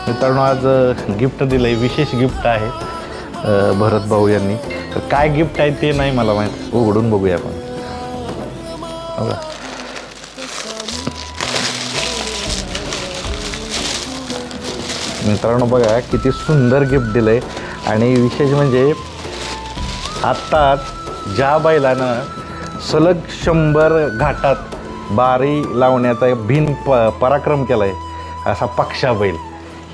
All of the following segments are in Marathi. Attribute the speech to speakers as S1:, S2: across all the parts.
S1: मित्रांनो, आज गिफ्ट दिलंय, विशेष गिफ्ट आहे भरत भाऊ यांनी. तर काय गिफ्ट आहे ते नाही मला माहित, उघडून बघूया आपण. मित्रांनो बघा किती सुंदर गिफ्ट दिलंय. आणि विशेष म्हणजे आत्ताच ज्या बैलानं सलग 100 घाटात बारी लावण्याचा पराक्रम केलाय असा पक्षा बैल.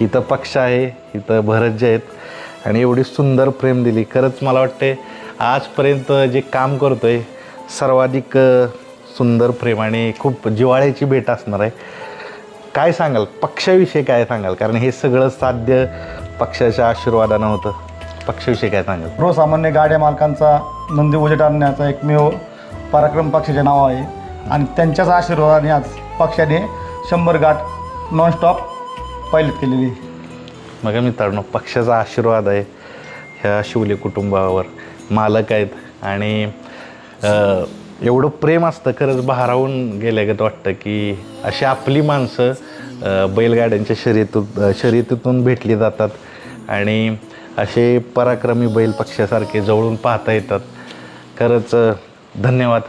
S1: इथं पक्ष आहे, इथं भरत जे आहेत आणि एवढी सुंदर प्रेम दिली. खरंच मला वाटते आजपर्यंत जे काम करतोय सर्वाधिक सुंदर प्रेम आणि खूप जिव्हाळ्याची भेट असणार आहे. काय सांगाल पक्षाविषयी, काय सांगाल? कारण हे सगळं साध्य पक्षाच्या आशीर्वादानं होतं. पक्षाविषयी काय सांगाल?
S2: सर्वसामान्य गाड्या मालकांचा नंदी उजेड आणण्याचा एकमेव पराक्रम पक्षाचे नाव आहे आणि त्यांच्याच आशीर्वादाने आज पक्षाने 100 गाठ नॉनस्टॉप पायलट केलेली.
S1: बघा मित्रांनो, पक्षाचा आशीर्वाद आहे ह्या शिवले कुटुंबावर. मालक आहेत आणि एवढं प्रेम असतं. खरंच भारावून गेल्यागत वाटतं की अशी आपली माणसं बैलगाड्यांच्या शर्यतीतून भेटली जातात आणि असे पराक्रमी बैल पक्षासारखे जवळून पाहता येतात. खरंच धन्यवाद.